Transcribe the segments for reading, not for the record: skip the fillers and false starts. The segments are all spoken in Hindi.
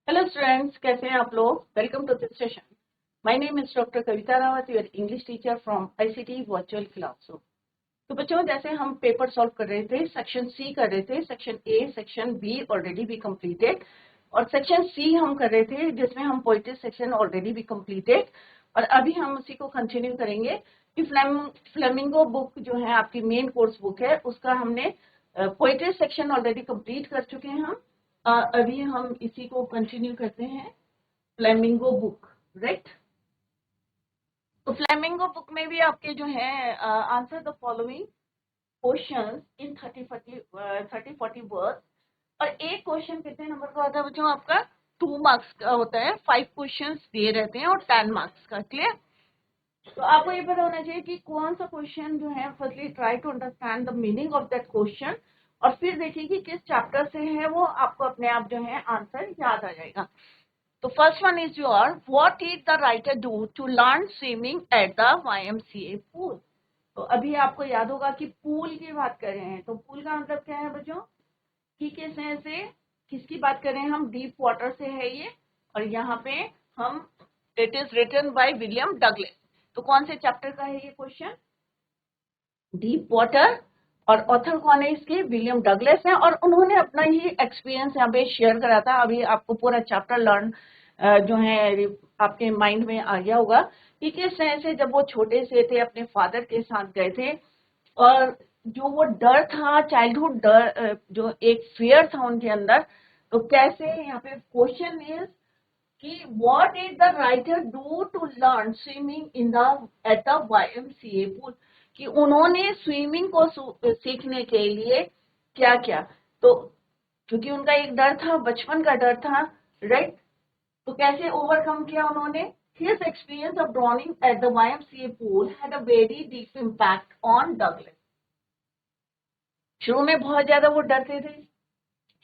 हेलो स्टूडेंट्स, कैसे हैं आप लोग। Welcome to this session. My name is doctor Kavita Rawat, your English teacher from ICT virtual classroom. तो बच्चों, जैसे हम पेपर सॉल्व कर रहे थे, सेक्शन सी कर रहे थे, section A section B already भी कंप्लीटेड, और सेक्शन सी हम कर रहे थे जिसमें हम पोइट्री सेक्शन ऑलरेडी भी कंप्लीटेड, और अभी हम उसी को कंटिन्यू करेंगे कि फ्लेमिंगो बुक जो है आपकी मेन कोर्स बुक है, उसका हमने पोइट्री सेक्शन ऑलरेडी कंप्लीट कर चुके हैं हम। अभी हम इसी को कंटिन्यू करते हैं, फ्लेमिंगो बुक, राइट। तो फ्लेमिंगो बुक में भी आपके जो है answer the following questions in 30-40 words. और एक क्वेश्चन कितने नंबर का होता है बच्चों आपका? 2 मार्क्स का होता है। 5 क्वेश्चंस दिए रहते हैं और 10 मार्क्स का। क्लियर? तो आपको ये पता होना चाहिए कि कौन सा क्वेश्चन जो है, firstly try to understand the meaning of that question, और फिर देखिए कि किस चैप्टर से है वो, आपको अपने आप जो है आंसर याद आ जाएगा। तो first one is your, what did the writer do to learn swimming at the YMCA pool. तो अभी आपको याद होगा कि पूल की बात कर रहे हैं, तो पूल का मतलब क्या है बच्चों? कि से किसकी बात कर रहे हैं हम? डीप वाटर से है ये, और यहाँ पे हम, it is written by William Douglas. तो कौन से चैप्टर का है ये क्वेश्चन? Deep water. और ऑथर कौन है इसके? विलियम डगलस है, और उन्होंने अपना ही एक्सपीरियंस यहाँ पे शेयर करा था। अभी आपको पूरा चैप्टर लर्न जो है आपके माइंड में आ गया होगा कि किस तरह से जब वो छोटे से थे अपने फादर के साथ गए थे, और जो वो डर था, चाइल्डहुड डर, जो एक फियर था उनके अंदर, तो कैसे यहाँ पे क्वेश्चन इज कि what did the writer do to learn swimming in the at the YMCA pool, कि उन्होंने स्विमिंग को सीखने के लिए क्या किया। तो क्योंकि उनका एक डर था, बचपन का डर था, राइट। तो कैसे ओवरकम किया उन्होंने? His experience of drowning at the YMCA pool had a very deep impact on Douglas. शुरू में बहुत ज्यादा वो डरते थे।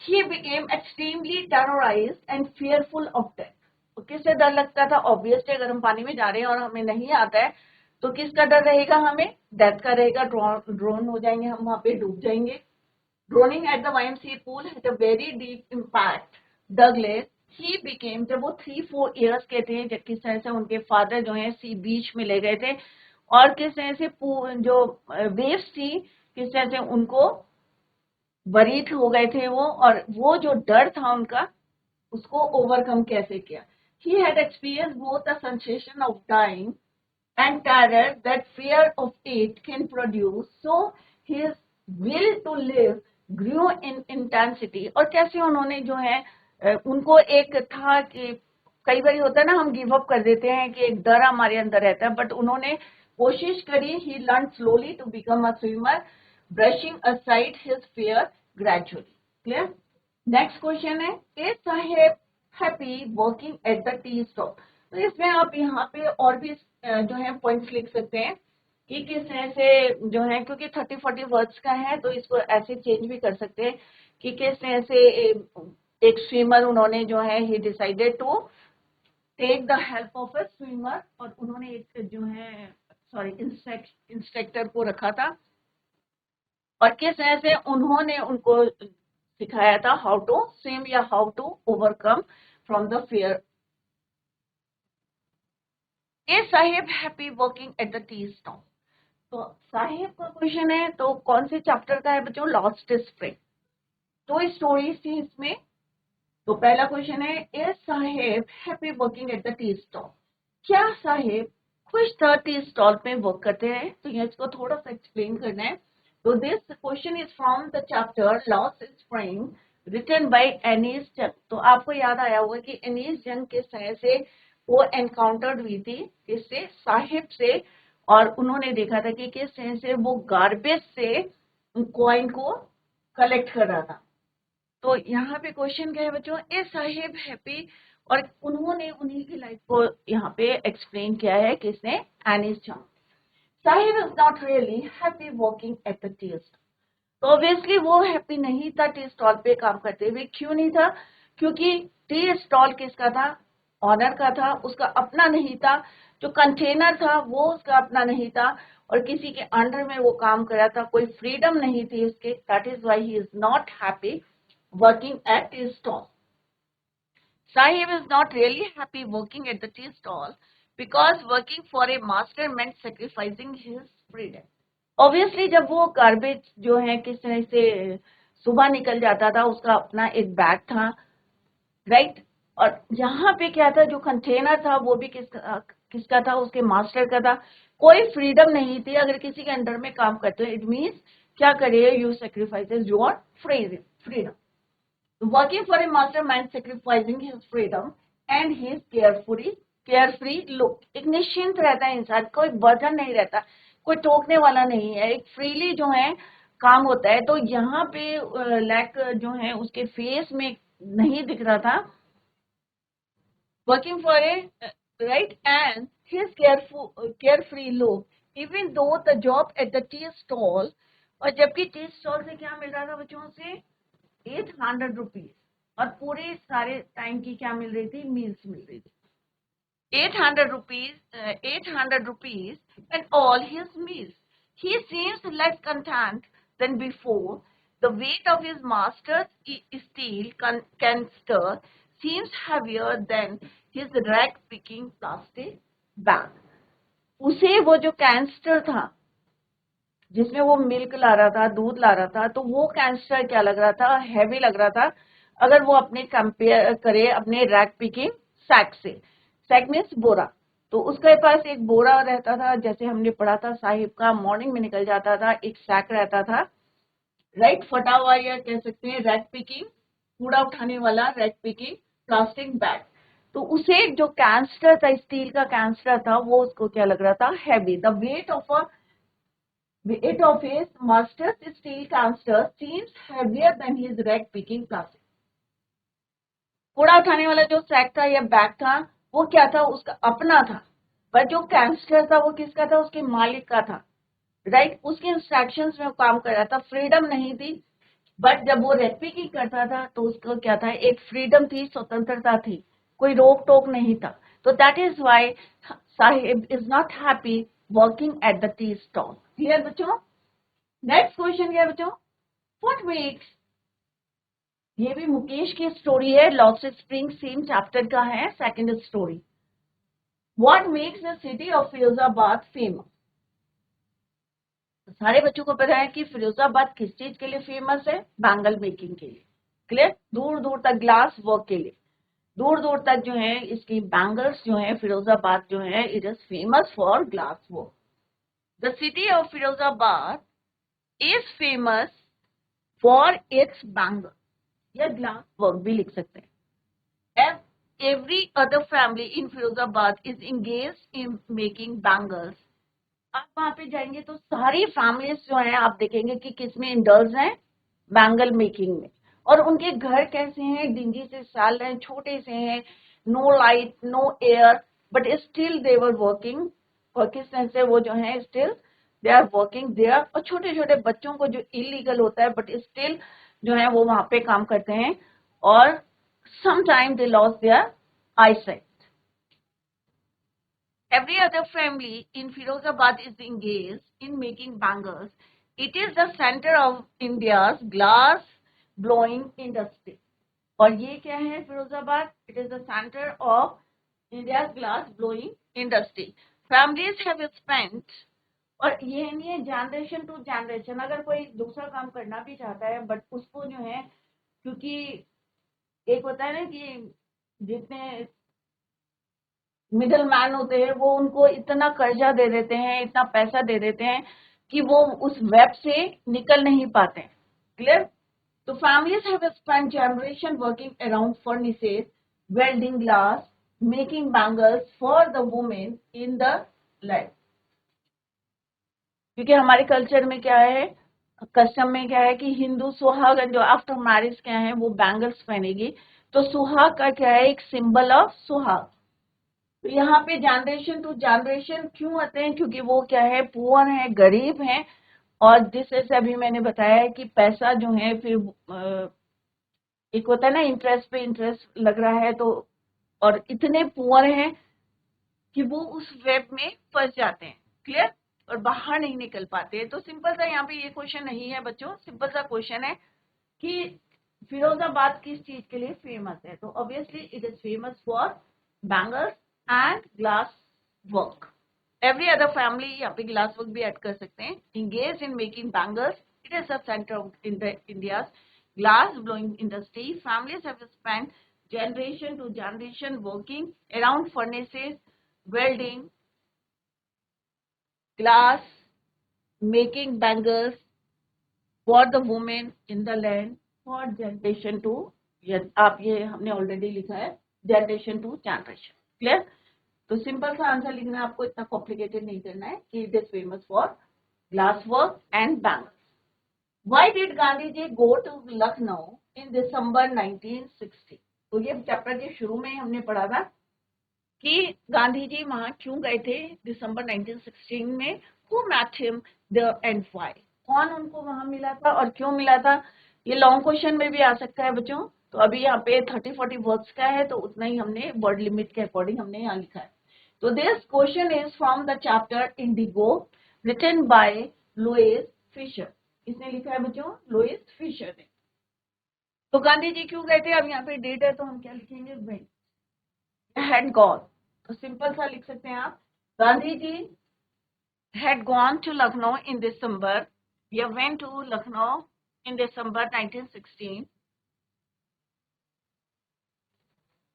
He became extremely terrorized and fearful of death. तो किससे डर लगता था? ऑब्वियसली अगर हम पानी में जा रहे हैं और हमें नहीं आता है तो किसका डर रहेगा हमें? डेथ का रहेगा। ड्रोन हो जाएंगे हम, वहां पे डूब जाएंगे। Drowning at the YMCA pool had a very deep impact. Douglas, he became, जब वो 3-4 years के थे, जब किस तरह से उनके फादर जो है सी बीच में ले गए थे, और किस तरह से जो वेव्स थी, किस तरह से उनको वरीड हो गए थे वो, और वो जो डर था उनका, उसको ओवरकम कैसे किया। He had experienced both the sensation of dying and terror that fear of it can produce, so his will to live grew in intensity. और कैसे उन्होंने जो है उनको एक था कि कई बार होता है ना, हम गिव अप कर देते हैं कि एक डर हमारे अंदर रहता है, बट उन्होंने कोशिश करी। He learn slowly to become a swimmer, brushing aside his fear gradually. Clear? Next question है, a Saheb happy working at the tea stall. तो इसमें आप यहाँ पे और भी जो है पॉइंट्स लिख सकते हैं कि किस तरह से जो है, क्योंकि 30-40 वर्ड्स का है तो इसको ऐसे चेंज भी कर सकते हैं कि किस तरह से एक स्विमर उन्होंने जो है he decided to take the help of a swimmer, और उन्होंने एक जो है इंस्ट्रक्टर को रखा था, और किस तरह से उन्होंने उनको सिखाया था हाउ टू स्विम या how to overcome from the fear. A Saheb happy working at the tea stall. तो साहेब का क्वेश्चन है, तो कौन से चैप्टर का है बच्चों? Lost spring. तो स्टोरीज थी इसमें। तो पहला क्वेश्चन है, a Saheb happy working at the tea stall. क्या साहेब खुश था टी स्टॉल पे वर्क करते हैं? तो ये इसको थोड़ा सा एक्सप्लेन करना है। तो this question is from the chapter Lost Spring written by Anees Jung. तो आपको याद आया होगा कि एनीस जंग किस तरह से वो एनकाउंटर्ड हुई थी, किससे? साहिब से, और उन्होंने देखा था कि किस तरह से वो गार्बेज से कॉइन को कलेक्ट कर रहा था। तो यहाँ पे क्वेश्चन क्या है बच्चों? ए साहिब हैप्पी, और उन्होंने उन्हीं की लाइफ को यहाँ पे एक्सप्लेन किया है, किसने? एनीस जंग। Sahib is not really happy working at the tea stall. तो ऑब्वियसली वो हैप्पी नहीं था टी स्टॉल पे काम करते हुए। क्यों नहीं था? क्योंकि टी स्टॉल किसका था? ऑनर का था, उसका अपना नहीं था। जो कंटेनर था वो उसका अपना नहीं था, और किसी के अंडर में वो काम कर रहा था, कोई फ्रीडम नहीं थी उसके। That is why he is not happy working at tea stall. Sahib is not really happy working at the tea stall because working for a master meant sacrificing his freedom. Obviously जब वो गार्बेज जो है किस तरह से सुबह निकल जाता था, उसका अपना एक बैग था, राइट, और यहाँ पे क्या था, जो कंटेनर था वो भी किसका था, उसके मास्टर का था. कोई फ्रीडम नहीं थी. अगर किसी के अंडर में काम करते हो, इट मीन्स क्या करे, you sacrifices your freedom. Working for a master meant sacrificing his freedom and his carefree look. एक निश्चिंत रहता है इंसान, कोई बर्डन नहीं रहता, कोई टोकने वाला नहीं है, एक फ्रीली जो है काम होता है. तो यहाँ पे लैक जो है उसके फेस में नहीं दिख रहा था. Working for a right and his carefree look, even though the job at the tea stall, और जबकि टी स्टॉल से क्या मिल रहा था बच्चों से, 800 रुपीज, और पूरे सारे टाइम की क्या मिल रही थी, मील्स मिल रही थी. 800 rupees and all his meals. He seems less content than before. The weight of his master's steel canister seems heavier than his rag-picking plastic bag. उसे वो जो कैंस्टर था जिसमें वो मिल्क ला रहा था, दूध ला रहा था, तो वो कैंस्टर क्या लग रहा था, हैवी लग रहा था, अगर वो अपने कंपेयर करे अपने रैक पिकिंग सैक से. सैक मीन्स बोरा. तो उसके पास एक बोरा रहता था, जैसे हमने पढ़ा था, साहिब का मॉर्निंग में निकल जाता था, एक सैक रहता था, राइट, फटा हुआ या कह सकते हैं रैक पिकिंग, कूड़ा उठाने वाला रैक पिकिंग प्लास्टिक बैग. तो उसे जो कैंस्टर था, स्टील का कैंस्टर था, वो उसको क्या लग रहा था, heavy. The weight of his master's steel canister seems heavier than his rag-picking plastic. कूड़ा उठाने वाला जो सैक था या बैग था, वो क्या था, उसका अपना था, पर जो कैंस्टर था वो किसका था, उसके मालिक का था, राइट. उसके इंस्ट्रक्शंस में वो काम कर रहा था, फ्रीडम नहीं थी. बट जब वो रैग पिकिंग करता था तो उसको क्या था, एक फ्रीडम थी, स्वतंत्रता थी, कोई रोक टोक नहीं था. तो that is why Sahib is not happy working at the tea stall. Clear बच्चों? नेक्स्ट क्वेश्चन क्या है बच्चों, व्हाट मेक्स, ये भी मुकेश की स्टोरी है, लॉस्ट स्प्रिंग सेम चैप्टर का है, second story. What makes the city of Firozabad famous. सारे बच्चों को पता है कि फिरोजाबाद किस चीज के लिए फेमस है, बैंगल मेकिंग के लिए. क्लियर? दूर दूर तक ग्लास वर्क के लिए, दूर दूर तक जो है इसकी बैंगल्स जो है, फिरोजाबाद जो है, it is famous for glass work. The city of Firozabad is famous for its bangle, या ग्लास वर्क भी लिख सकते हैं. Every other family in Firozabad is engaged in making bangles. आप वहां पे जाएंगे तो सारी फैमिलीज जो है आप देखेंगे कि किसमें इंडल्ज हैं, बैंगल मेकिंग में. और उनके घर कैसे हैं, डिंगी से साल हैं, छोटे से हैं, no light no air, but still they were working. और किस तरह से वो जो है still they are working there. और छोटे छोटे बच्चों को जो इलीगल होता है बट स्टिल जो है वो वहां पे काम करते हैं, और sometime they lose their eyesight. Every other family in Firozabad is engaged in making bangles. It is the center of India's glass blowing industry. और ये क्या है Firozabad? It is the center of India's glass blowing industry. Families have spent, और ये नहीं है जनरेशन टू जनरेशन, अगर कोई दूसरा काम करना भी चाहता है बट उसको जो है, क्योंकि एक होता है ना कि जितने मिडिल मैन होते हैं वो उनको इतना कर्जा दे देते हैं, इतना पैसा दे देते हैं कि वो उस वेब से निकल नहीं पाते. क्लियर? तो families have spent generation working around furnaces, welding glass, making bangles for the women in the life. क्योंकि हमारे कल्चर में क्या है, कस्टम में क्या है कि हिंदू सुहागन जो आफ्टर मैरिज क्या है वो बैंगल्स पहनेगी. तो सुहाग का क्या है, एक सिंबल ऑफ सुहाग. तो यहाँ पे जनरेशन टू जनरेशन क्यों आते हैं, क्योंकि वो क्या है, पुअर है, गरीब हैं. और जिस जैसे अभी मैंने बताया है कि पैसा जो है फिर एक होता है ना इंटरेस्ट पे इंटरेस्ट लग रहा है, तो और इतने पुअर हैं कि वो उस वेब में फंस जाते हैं. क्लियर? और बाहर नहीं निकल पाते. तो सिंपल सा यहाँ पे ये क्वेश्चन नहीं है बच्चों, सिंपल सा क्वेश्चन है कि फिरोजाबाद किस चीज के लिए फेमस है? तो obviously it is famous for bangles and glass work. Every other family यहाँ पे ग्लास वर्क भी ऐड कर सकते हैं. Engage in making bangles. It is the centre of India glass blowing industry. Families have spent generation to generation working around furnaces, welding, glass, making bangles for the women in the land for generation to. आप ये हमने ऑलरेडी लिखा है जनरेशन टू जनरेशन. क्लियर? तो सिंपल सा आंसर लिखना है, आपको इतना कॉम्प्लिकेटेड नहीं करना है कि it is famous for glass work and bangles. Why did Gandhi ji go to Lucknow in December 1960? तो ये चैप्टर के शुरू में हमने पढ़ा था कि गांधी जी वहां क्यों गए थे दिसंबर 1916 में. Who met him there and why? कौन उनको वहां मिला था और क्यों मिला था? ये लॉन्ग क्वेश्चन में भी आ सकता है बच्चों. तो अभी यहाँ पे 30-40 वर्ड्स का है, तो उतना ही हमने वर्ड लिमिट के अकॉर्डिंग हमने यहाँ लिखा है. तो this question is from the chapter Indigo written by Louis Fischer. इसने लिखा है बच्चों लुइस फिशर ने. तो गांधी जी क्यों गए थे? अब यहाँ पे डेट है तो हम क्या लिखेंगे? When had gone. तो सिंपल सा लिख सकते हैं आप, Gandhi ji had gone to Lucknow in December या went to Lucknow in December 1916.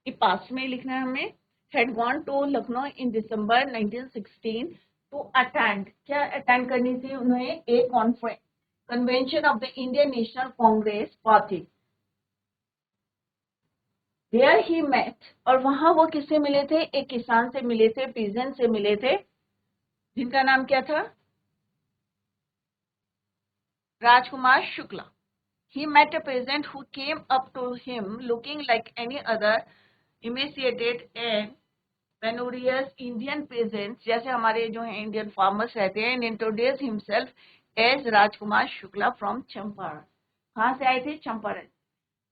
ये पास्ट में लिखना है हमें. Had gone to Lucknow in December 1916 to attend. क्या अटेंड करनी थी उन्हें? एक conference, convention of the Indian National Congress party. There he met. और वहां वो किससे मिले थे? एक किसान से मिले थे, पीजेंट से मिले थे, जिनका नाम क्या था? Rajkumar Shukla. He met a peasant who came up to him looking like any other emaciated and penurious Indian peasants, जैसे हमारे जो है इंडियन फार्मर्स रहते हैं, and introduced himself as Rajkumar Shukla from Champaran. कहाँ से आए थे? चंपारण.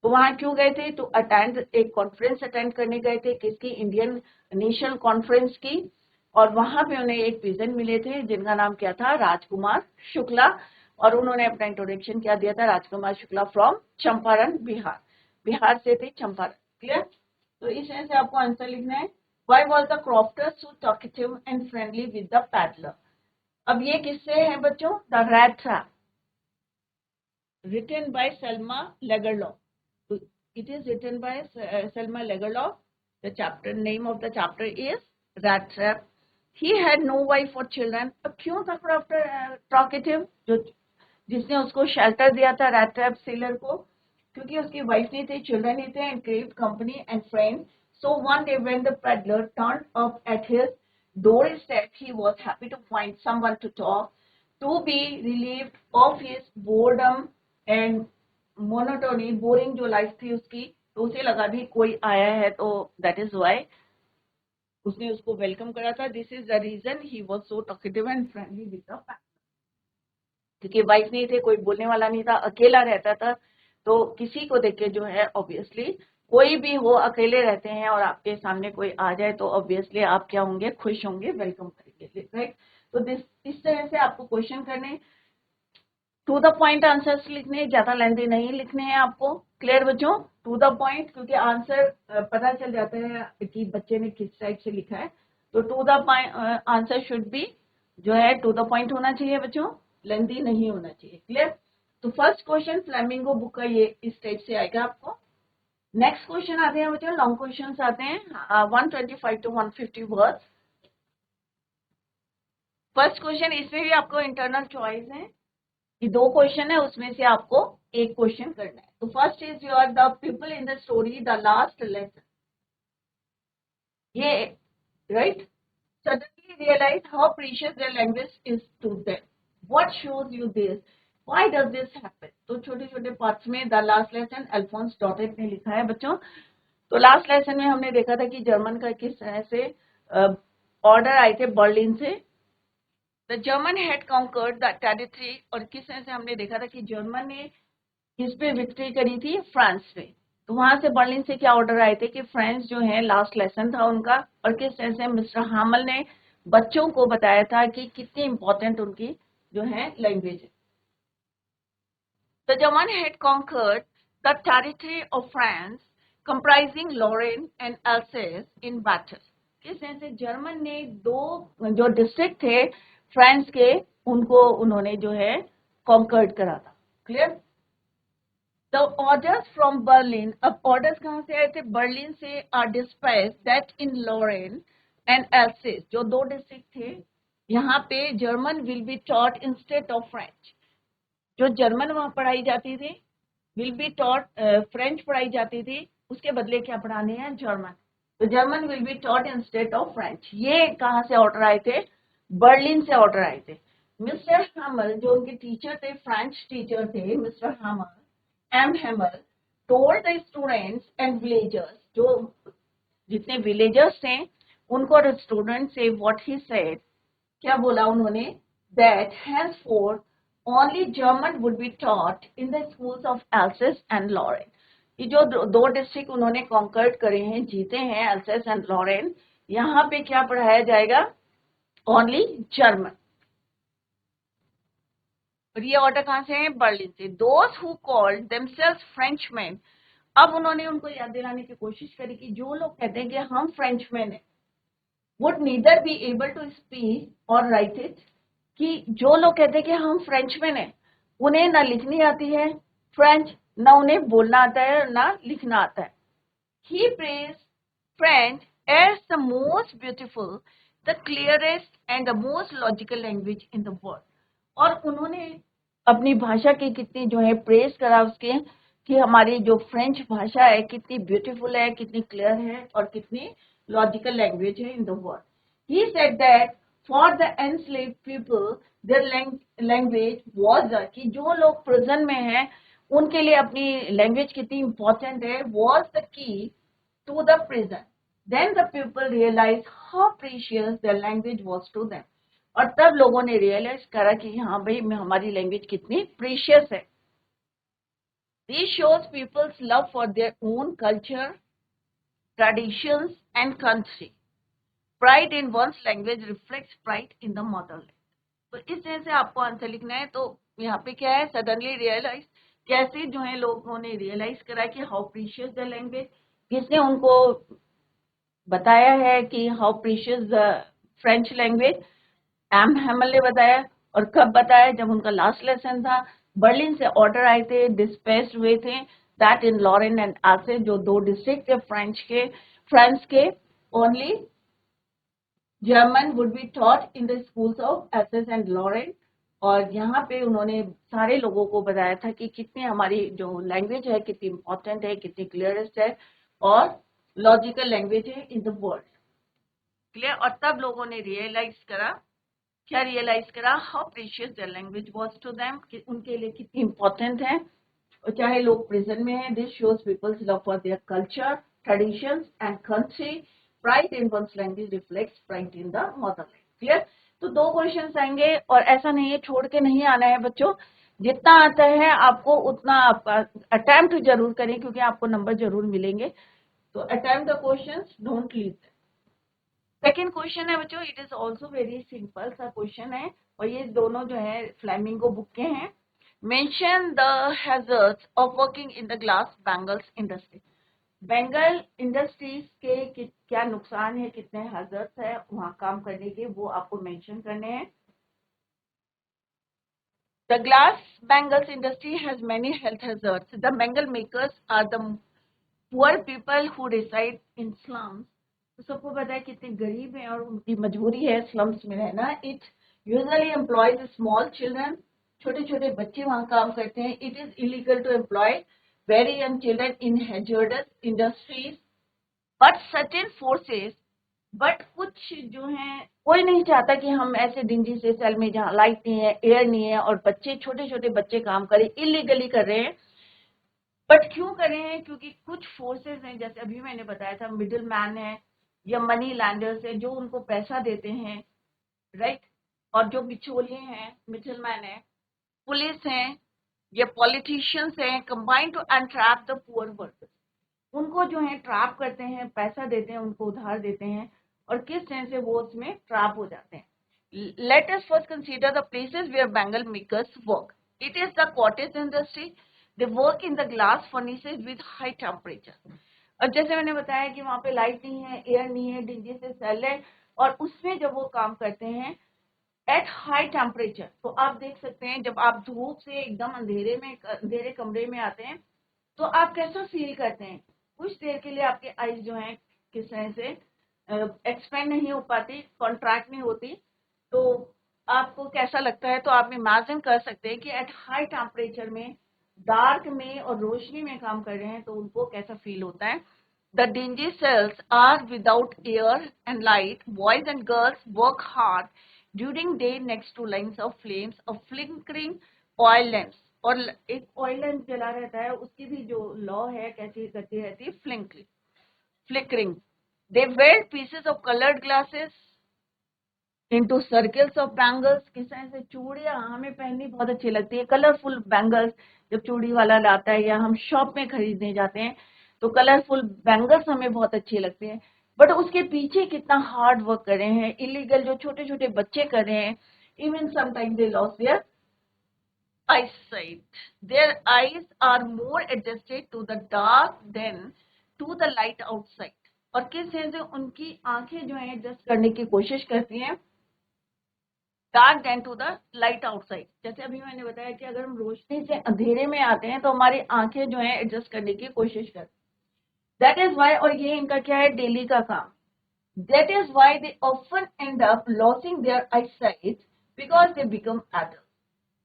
तो वहां क्यों गए थे? तो अटेंड, एक कॉन्फ्रेंस अटेंड करने गए थे. किसकी? इंडियन नेशनल कॉन्फ्रेंस की. और वहां पे उन्हें एक पीजेंट मिले थे जिनका नाम क्या था? राजकुमार शुक्ला. और उन्होंने अपना इंट्रोडक्शन क्या दिया था? राजकुमार शुक्ला फ्रॉम चंपारण, बिहार. बिहार से थे चंपारण. क्लियर? तो इस तरह से आपको आंसर लिखना है. Why was the crofter so talkative and friendly with the peddler? अब ये किससे है बच्चों? The rat trap, written by Selma Lagerlof. It is written by Selma Lagerlof. The chapter name of the chapter is Rat Trap. He had no wife or children. अब क्यों था talkative? जो जिसने उसको शेल्टर दिया था रैट ट्रैप सेलर को, क्योंकि उसकी वाइफ नहीं थी, चिल्ड्रन नहीं थे, and craved company and friends. So one day when the peddler turned up at his doorstep, he was happy to find someone to talk, to be relieved of his boredom and monotony, boring जो लाइफ थी उसकी. तो उसे लगा भी कोई आया है, तो दैट इज वाई उसने उसको वेलकम करा था. This is the reason he was so talkative and friendly with the family. क्योंकि वाइफ नहीं थे, कोई बोलने वाला नहीं था, अकेला रहता था. तो किसी को देख के जो है ऑब्वियसली, कोई भी हो, अकेले रहते हैं और आपके सामने कोई आ जाए तो ऑब्वियसली आप क्या होंगे? खुश होंगे, वेलकम करेंगे. राइट? तो इस तरह से आपको क्वेश्चन करने, टू द पॉइंट आंसर्स लिखने, ज्यादा लेंथी नहीं लिखने हैं आपको. क्लियर बच्चों? टू द पॉइंट, क्योंकि आंसर पता चल जाता है कि बच्चे ने किस टाइप से लिखा है. तो to the answer should be जो है टू द पॉइंट होना चाहिए बच्चों, लेंथी नहीं होना चाहिए. क्लियर? तो फर्स्ट क्वेश्चन फ्लेमिंगो बुक का ये इस टाइप से आएगा आपको. नेक्स्ट क्वेश्चन आते हैं बच्चों, लॉन्ग क्वेश्चन आते हैं 125 to 150 वर्ड्स. फर्स्ट क्वेश्चन, इसमें भी आपको इंटरनल चॉइस है कि दो क्वेश्चन है, उसमें से आपको एक क्वेश्चन करना है. तो first is your the people in the story the last lesson. ये right? Suddenly realize how precious their language is to them. What shows you this? Why does this happen? तो छोटे छोटे पार्ट्स में द लास्ट लेसन अल्फोंस डॉटेट ने लिखा है बच्चों. तो लास्ट लेसन में हमने देखा था कि जर्मन का किस तरह से ऑर्डर आए थे बर्लिन से. The German had conquered the territory. और किस तरह से हमने देखा था कि जर्मन ने किस पे विक्ट्री करी थी? फ्रांस पे. तो वहां से बर्लिन से क्या ऑर्डर आए थे कि फ्रेंच जो है लास्ट लेसन था उनका. और किस तरह से मिस्टर हामल ने बच्चों को बताया था कि कितनी इंपॉर्टेंट उनकी जो है लैंग्वेज है. The German had conquered the territory of France comprising Lorraine and Alsace in battle. किस तरह से जर्मन ने दो जो डिस्ट्रिक्ट थे फ्रांस के उनको उन्होंने जो है कॉन्कर्ड करा था। Clear? The orders from Berlin, अब ऑर्डर्स कहाँ से आए थे? बर्लिन से are dispatch that in Lorraine and Alsace, जो दो डिस्ट्रिक्ट थे यहाँ पे German will be taught instead of French. जो जर्मन वहां पढ़ाई जाती थी विल बी टॉट, फ्रेंच पढ़ाई जाती थी, उसके बदले क्या पढ़ाने हैं? जर्मन। तो German will be taught instead of French. ये कहाँ से ऑर्डर आए थे? बर्लिन से ऑर्डर आए थे। मिस्टर हैमल जो उनके टीचर थे, फ्रेंच टीचर थे, mister Hamel, M Hamel, told the students and villagers, जो जितने विलेजर्स थे उनको और स्टूडेंट से व्हाट ही सेड, क्या बोला उन्होंने? That henceforth only German would be taught in the schools of Alsace and Lorraine। ये जो दो डिस्ट्रिक्ट उन्होंने कॉन्कर्ड करे हैं, जीते हैं, एल्सेस एंड लॉरेन, यहाँ पे क्या पढ़ाया जाएगा? Only German. और ये ऑर्डर कहाँ से है? बर्लिन से। Those who called themselves Frenchman, अब उन्होंने उनको याद दिलाने की कोशिश करी कि जो लोग कहते हैं कि हम फ्रेंचमैन हैं, would neither be able to speak or write it, कि जो लोग कहते हैं कि हम फ्रेंचमैन हैं, उन्हें ना लिखनी आती है फ्रेंच, ना उन्हें बोलना आता है, ना लिखना आता है। He praised French as the most beautiful, the clearest and the most logical language in the world। और उन्होंने अपनी भाषा की कितनी जो है प्रेज करा उसके, कि हमारी जो फ्रेंच भाषा है कितनी ब्यूटीफुल है, कितनी क्लियर है और कितनी लॉजिकल लैंग्वेज है in the world. He said that for the enslaved people their language was the, कि जो लोग प्रिजन में हैं उनके लिए अपनी लैंग्वेज कितनी इंपॉर्टेंट है, was the key to the prison। Then the people realized how precious their language was to them। और तब लोगों ने रियलाइज करा कि हाँ भाई हमारी लैंग्वेज कितनी प्रीशियस है। This shows people's love for their own culture, traditions and country। Pride in one's language reflects pride in the motherland। तो इस तरह से आपको आंसर लिखना है। तो यहाँ पे क्या है? सडनली रियलाइज, कैसे जो है लोगों ने रियलाइज करा कि हाउ प्रीशियस द लैंग्वेज, किसने उनको बताया है कि how precious the French language? M Hamel ने बताया। और कब बताया? जब उनका लास्ट लेसन था। बर्लिन से ऑर्डर आए थे, डिस्पैच हुए थे, that in Lorraine and Alsace, जो दो डिस्ट्रिक्ट थे फ्रांस के, only German would be taught in the schools of Alsace and Lorraine. और यहाँ पे उन्होंने सारे लोगों को बताया था कि कितनी हमारी जो लैंग्वेज है कितनी इंपॉर्टेंट है, कितनी क्लियरेस्ट है और लॉजिकल लैंग्वेज है इन द वर्ल्ड। क्लियर? और तब लोगों ने रियलाइज करा, क्या रियलाइज करा? How precious their language was to them, कि उनके लिए कितनी इंपॉर्टेंट है, और चाहे लोग प्रिजन में हैं। This shows people's love for their culture, traditions and country. Pride in one's language reflects pride in the motherland. Clear? तो दो क्वेश्चंस आएंगे और ऐसा नहीं है छोड़ के नहीं आना है बच्चों, जितना आता है आपको उतना आपका अटेम्प्ट जरूर करें, क्योंकि आपको नंबर जरूर मिलेंगे। तो attempt the questions, don't leave. Second question है बच्चों, it is also very simple सा क्वेश्चन है, और ये दोनों जो है फ्लेमिंगो बुक के हैं। Mention the hazards of working in the glass bangles industry. Bangle industries के क्या नुकसान है, कितने हैजर्ड्स है वहां काम करने के, वो आपको मेंशन करने हैं। The glass bangles industry has many health hazards. The bangle makers are the poor people who reside in slums. तो सबको पता है कितने गरीब हैं और उनकी मजबूरी है स्लम्स में रहना। It usually employs small children, छोटे छोटे बच्चे वहां काम करते हैं। It is illegal to employ very young children in hazardous industries, but certain forces, but कुछ जो है, कोई नहीं चाहता कि हम ऐसे डिंजी से सेल में जहाँ लाइट नहीं है, एयर नहीं है और बच्चे छोटे छोटे बच्चे काम करें, इलीगली कर रहे हैं। बट क्यों कर रहे हैं? क्योंकि कुछ फोर्सेस हैं, जैसे अभी मैंने बताया था, मिडिल मैन है या मनी लैंडर्स है जो उनको पैसा देते हैं, राइट? और जो बिचौलिए हैं, मिडिल मैन है, पुलिस हैं या पॉलिटिशियंस हैं, combine to entrap the poor workers. उनको जो है ट्रैप करते हैं, पैसा देते हैं, उनको उधार देते हैं, और किस तरह से वो उसमें ट्रैप हो जाते हैं। Let us first consider the places where bangle makers work. It is the cottage industry, They work in the glass furnaces with high temperature. और जैसे मैंने बताया कि वहाँ पे लाइट नहीं है, एयर नहीं है, डीजे से सेल है, और उसमें जब वो काम करते हैं एट हाई टेम्परेचर, तो आप देख सकते हैं जब आप धूप से एकदम अंधेरे कमरे में आते हैं तो आप कैसा फील करते हैं। कुछ देर के लिए आपके आईज जो हैं किस तरह से एक्सपेंड नहीं हो पाती, कॉन्ट्रैक्ट नहीं होती, तो आपको कैसा लगता है। तो आप इमेजिन कर सकते हैं कि एट हाई टेम्परेचर में, डार्क में और रोशनी में काम कर रहे हैं तो उनको कैसा फील होता है। The dingy cells are without air and light. Boys and girls work hard during day next to lines of flames of flickering oil lamps. और एक ऑयल लैंप जला रहता है, उसकी भी जो लॉ है कैसी करती रहती है, flickering. They wear pieces of colored glasses into circles of bangles. किस तरह से चूड़ियां हमें पहननी बहुत अच्छी लगती है, कलरफुल बैंगल्स जब चूड़ी वाला लाता है या हम शॉप में खरीदने जाते हैं तो कलरफुल बैंगल्स हमें बहुत अच्छे लगते हैं, बट उसके पीछे कितना हार्ड वर्क कर रहे हैं, इलीगल जो छोटे छोटे बच्चे कर रहे हैं. Even sometimes they lose their eyesight. Their eyes are more adjusted to the dark than to the light outside. और किस तरह से उनकी आंखें जो है एडजस्ट करने की कोशिश करती हैं dark then to the light outside. जैसे अभी मैंने बताया कि अगर हम रोशनी से अंधेरे में आते हैं तो हमारी आंखें जो है एडजस्ट करने की कोशिश करती हैं. दैट इज वाई, और ये इनका क्या है, डेली का काम. That is why they often end up losing their eyesight because they become adult.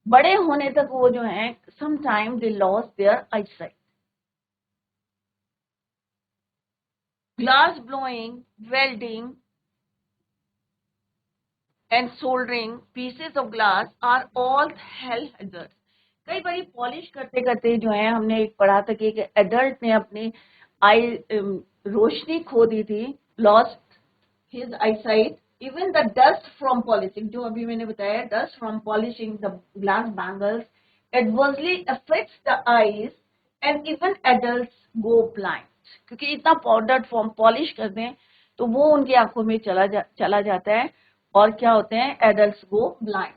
बड़े होने तक वो जो है sometime they lose their eyesight. Glass blowing, welding and soldering pieces of glass are all hell hazards. कई बारी पॉलिश करते करते जो है, हमने एक पढ़ा था कि एक एडल्ट ने अपनी आई रोशनी खो दी थी, lost his eyesight. Even the dust from polishing, जो अभी मैंने बताया, dust from polishing the glass bangles adversely affects the eyes and even adults go blind. क्योंकि इतना पाउडर फॉर्म पॉलिश करते हैं तो वो उनकी आंखों में चला जाता है और क्या होते हैं, adults go blind.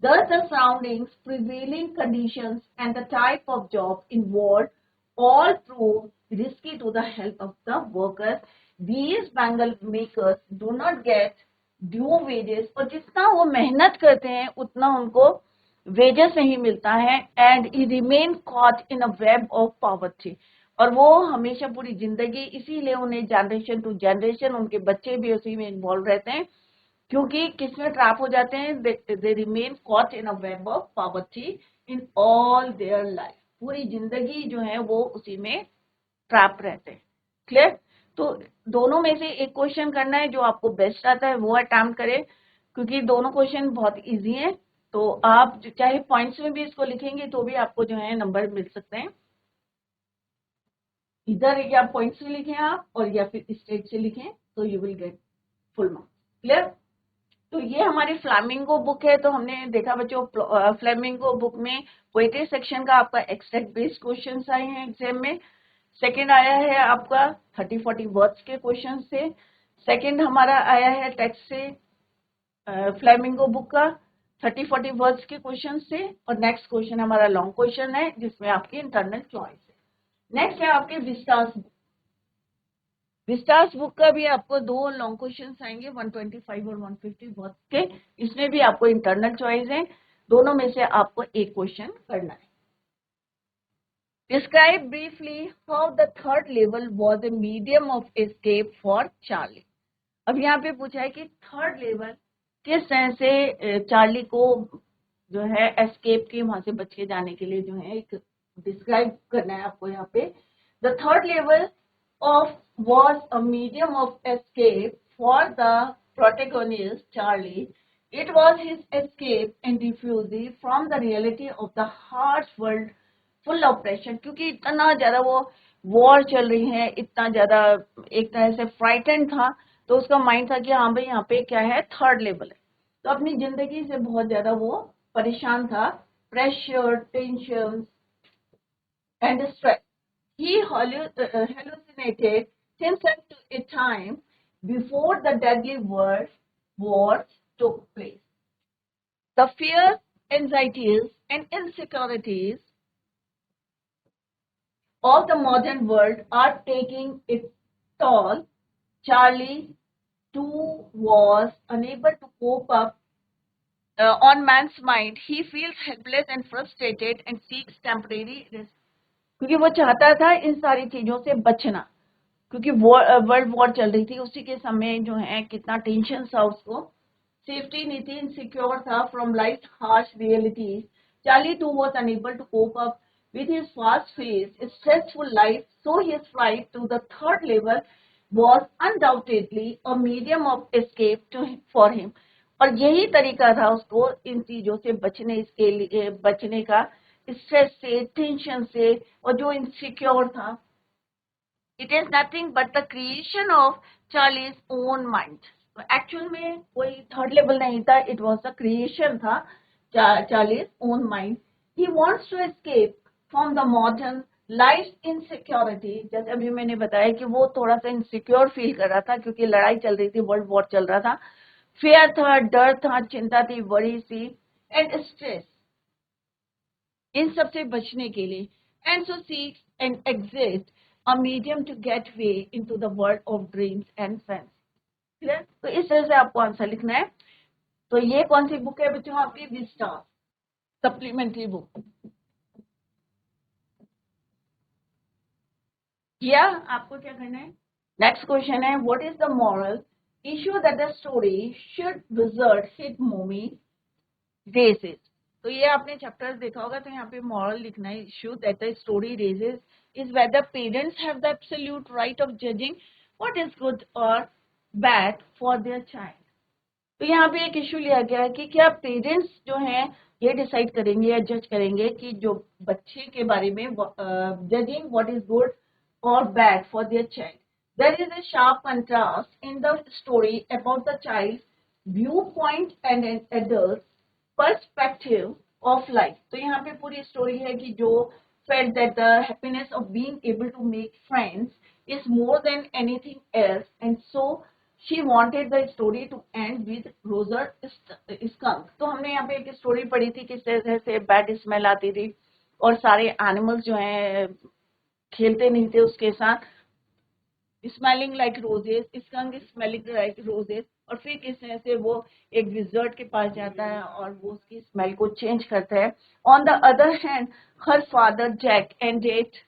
Thus, the surroundings, prevailing conditions, and the type of job involved all prove risky to the health of the workers. These bangle makers do not get due wages. और जितना वो मेहनत करते हैं उतना उनको वेजेस नहीं मिलता है. And he remain caught in a web of poverty. और वो हमेशा पूरी जिंदगी, इसीलिए उन्हें जनरेशन टू जनरेशन उनके बच्चे भी उसी में इन्वॉल्व रहते हैं, क्योंकि किसमें ट्रैप हो जाते हैं, they remain caught in a web of poverty in all their life. पूरी जिंदगी जो है वो उसी में ट्रैप रहते हैं. क्लियर. तो दोनों में से एक क्वेश्चन करना है, जो आपको बेस्ट आता है वो अटेम्प्ट करें, क्योंकि दोनों क्वेश्चन बहुत इजी हैं. तो आप चाहे पॉइंट्स में भी इसको लिखेंगे तो भी आपको जो है नंबर मिल सकते हैं. इधर या पॉइंट्स में लिखें आप, और या फिर स्टेट से लिखें, तो you will get full marks. Clear. तो ये हमारी फ्लैमिंगो बुक है. तो हमने देखा बच्चों, फ्लैमिंगो बुक में पोएट्री सेक्शन का आपका एक्सट्रैक्ट बेस्ड क्वेश्चंस आए हैं एग्जाम में. सेकंड आया है आपका 30-40 वर्ड्स के क्वेश्चन से. सेकंड हमारा आया है टेक्स्ट से, फ्लैमिंगो बुक का 30-40 वर्ड्स के क्वेश्चन से. और नेक्स्ट क्वेश्चन हमारा लॉन्ग क्वेश्चन है जिसमें आपकी इंटरनल चॉइस है. नेक्स्ट है आपके विस्टास बुक. विस्टास बुक का भी आपको दो लॉन्ग क्वेश्चंस आएंगे, 125 और 150 वर्ड्स के. इसमें भी आपको इंटरनल चॉइस है, दोनों में से आपको एक क्वेश्चन करना है. Describe briefly how the third level was a medium of escape for Charlie. अब यहाँ पे पूछा है कि थर्ड लेवल किस तरह से चार्ली को जो है एस्केप के, वहां से बच के जाने के लिए जो है एक डिस्क्राइब करना है आपको यहाँ पे. The third level of was a medium of escape for the protagonist Charlie. It was his escape and refuge from the reality of the harsh world full of pressure. क्योंकि इतना ज्यादा वो वॉर चल रही है, इतना ज्यादा एक तरह से फ्राइटेंड था, तो उसका माइंड था कि हाँ भाई यहाँ पे क्या है, थर्ड लेवल है. तो अपनी जिंदगी से बहुत ज्यादा वो परेशान था. Pressure, tension and stress. He hallucinated himself to a time before the deadly wars took place. The fears, anxieties, and insecurities of the modern world are taking its toll. Charlie too was unable to cope up on man's mind. He feels helpless and frustrated and seeks temporary rest. क्योंकि वो चाहता था इन सारी चीजों से बचना, क्योंकि वर्ल्ड वॉर चल रही थी उसी के समय जो है कितना टेंशन था उसको, सेफ्टी नहीं थी, इनसिक्योर था from life harsh realities. Charlie too was unable to cope up with his fast-paced, stressful life, so his flight to the third level was undoubtedly a medium of escape for him. और यही तरीका था उसको इन चीजों से बचने का, स्ट्रेस से, टेंशन से, और जो इनसिक्योर था. It is nothing but the creation of Charlie's own mind. Actual में कोई थर्ड लेवल नहीं था, इट वॉज द क्रिएशन था Charlie's own mind. He wants to escape from the modern life insecurity. जैसे अभी मैंने बताया कि वो थोड़ा सा इनसिक्योर फील कर रहा था क्योंकि लड़ाई चल रही थी, वर्ल्ड वॉर चल रहा था, फेयर था, डर था, चिंता थी, वरी थी, एंड स्ट्रेस. इन सबसे बचने के लिए and so seeks and exist a medium to get way into the world of dreams and fancy. Clear? तो इस तरह से आपको आंसर लिखना है. तो ये कौन सी बुक है बच्चों आपकी? Vistas supplementary book. या आपको क्या करना है? नेक्स्ट क्वेश्चन है, what is the moral issue that the story should wizard hit movie races. तो ये आपने चैप्टर देखा होगा, तो यहाँ पे मॉरल लिखना है. Issue that the story raises is whether parents have the absolute right of judging what is good और बैड फॉर देयर चाइल्ड. तो यहाँ पे एक इशू लिया गया है कि क्या पेरेंट्स जो हैं ये डिसाइड करेंगे या जज करेंगे कि जो बच्चे के बारे में, judging what is good or bad for their child. There is a sharp contrast in the story about the child's viewpoint and an adult's perspective of life. तो यहाँ पे पूरी स्टोरी है कि जो felt that the happiness of being able to make friends is more than anything else, and so she wanted the story to end with Roger skunk. तो हमने यहाँ पे एक स्टोरी पढ़ी थी किस तरह से बैड स्मेल आती थी और सारे एनिमल्स जो हैं खेलते नहीं थे उसके साथ. Smelling like roses, skunk smelling like roses. और फिर किस तरह से वो एक विजर्ड के पास जाता है और वो उसकी स्मेल को चेंज करता है. On the other hand her father Jack ended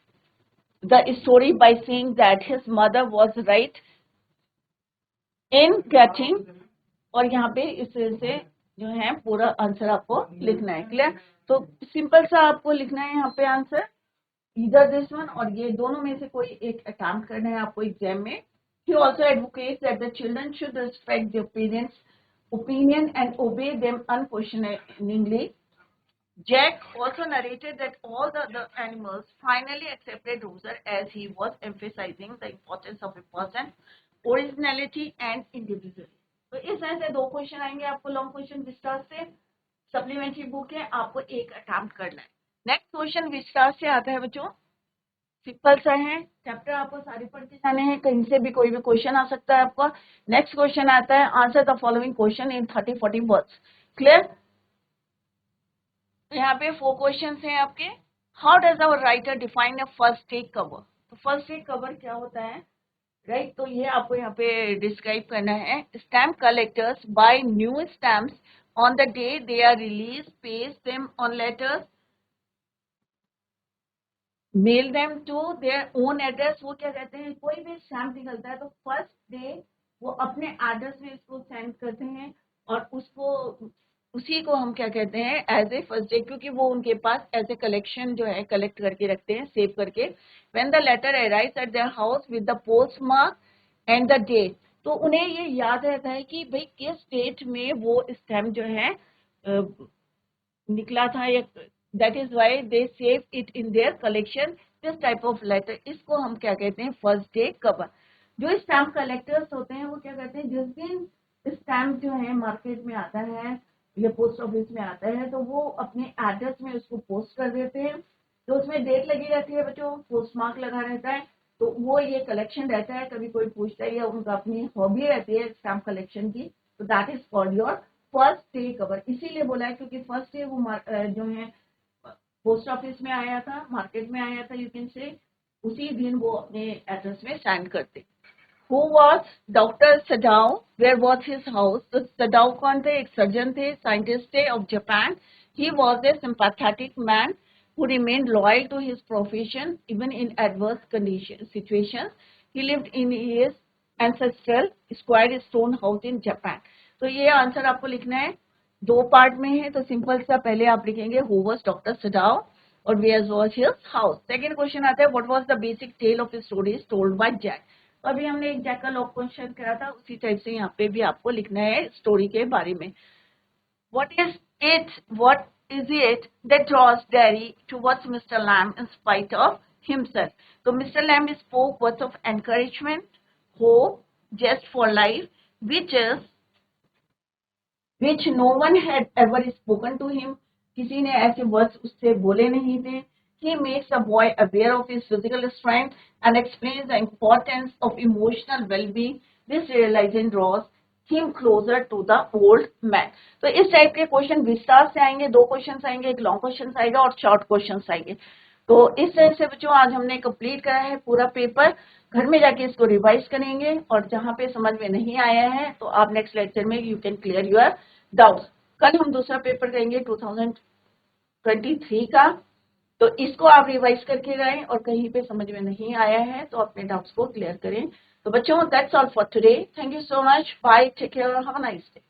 the story by saying that his mother was right in getting. और यहाँ पे इस तरह से जो है पूरा आंसर आपको लिखना है. क्लियर? तो सिंपल सा आपको लिखना है यहाँ पे आंसर, either this one, और ये दोनों में से कोई एक अटेम्प्ट करना है आपको एग्जाम में. He also advocates that the children should respect their parents' opinion and obey them unquestioningly. Jack also narrated that all the other animals finally accepted Roger as he was emphasizing the importance of a person's originality and individuality. तो इस तरह से दो क्वेश्चन आएंगे आपको लॉन्ग क्वेश्चन विस्तार से. सप्लीमेंट्री बुक है, आपको एक अटेम्प्ट करना है. नेक्स्ट क्वेश्चन विस्तार से आता है बच्चों, सिंपल सा है. चैप्टर आपको सारे पढ़ के जाने हैं, कहीं से भी कोई भी क्वेश्चन आ सकता है आपका. नेक्स्ट क्वेश्चन आता है, answer the following question in 30-40 words. Clear? तो यहाँ पे 4 क्वेश्चन हैं आपके. How does our writer define a first day cover. तो फर्स्ट डे कवर क्या होता है, राइट? तो ये आपको यहाँ पे डिस्क्राइब करना है. Stamp collectors buy new stamps on the day they are release, paste them on letters, mail them to their own address. वो क्या कहते हैं, कोई भी स्टैम्प निकलता है तो फर्स्ट डे वो अपने एड्रेस में इसको सेंड करते हैं और उसको, उसी को हम क्या कहते हैं, एज ए फर्स्ट डे, क्योंकि वो उनके पास एज ए कलेक्शन जो है कलेक्ट करके रखते हैं, सेव करके. When the letter arrives at their house with the post mark and the date, तो उन्हें ये याद रहता है कि भाई किस डेट में वो स्टैम्प जो है निकला था, या that is why they save it in their collection. This type of letter, इसको हम क्या कहते हैं, फर्स्ट डे कवर. जो स्टैम्प कलेक्टर्स होते हैं वो क्या करते हैं, जिस दिन स्टैम्प जो है मार्केट में आता है या पोस्ट ऑफिस में आता है तो वो अपने एड्रेस में उसको पोस्ट कर देते हैं. तो उसमें डेट लगी रहती है बच्चों, पोस्ट मार्क लगा रहता है. तो वो ये कलेक्शन रहता है, कभी कोई पूछता है या उनका अपनी हॉबी रहती है स्टैम्प कलेक्शन की, तो that is called your first day cover. इसीलिए बोला है क्योंकि फर्स्ट डे वो जो है पोस्ट ऑफिस में आया था, मार्केट में आया था, यू कैन से. उसी दिन वो अपने एड्रेस में सेंड करते। Who was Dr. Sadao? Where was his house? तो Sadao कौन थे? एक सर्जन थे, साइंटिस्ट थे of Japan. He was a sympathetic man who remained loyal to his profession even in adverse situations. He lived in his ancestral square stone house in Japan. तो ये आंसर आपको लिखना है, दो पार्ट में है, तो सिंपल सा पहले आप लिखेंगे who was Dr. Sadao और where was his house. Second question आता है what was the basic tale of his stories told by Jack. तो अभी हमने एक जैक का लॉग क्वेश्चन करा था, उसी टाइप से यहाँ पे भी आपको लिखना है स्टोरी के बारे में। What is it that draws Derry towards Mr. Lamb in spite of himself? तो Mr. Lamb spoke words of encouragement, hope, jest for life, which no one had ever spoken to him. किसी ने ऐसे वर्ड्स उससे बोले नहीं थे। He makes the boy aware of his physical strength and explains the importance of emotional well-being. This realization draws him closer to the old man. तो इस टाइप के क्वेश्चन विस्तार से आएंगे, दो क्वेश्चन आएंगे, एक लॉन्ग क्वेश्चन आएगा और शॉर्ट क्वेश्चन आएंगे। तो इस तरह से बच्चों आज हमने कंप्लीट करा है पूरा पेपर। घर में जाके इसको रिवाइज करेंगे और जहां पे समझ में नहीं आया है तो आप नेक्स्ट लेक्चर में you can clear your doubts. कल हम दूसरा पेपर करेंगे 2023 का, तो इसको आप रिवाइज करके जाएं और कहीं पे समझ में नहीं आया है तो अपने डाउट्स को क्लियर करें। तो बच्चों that's all for today. Thank you so much, bye, take care, have a nice day.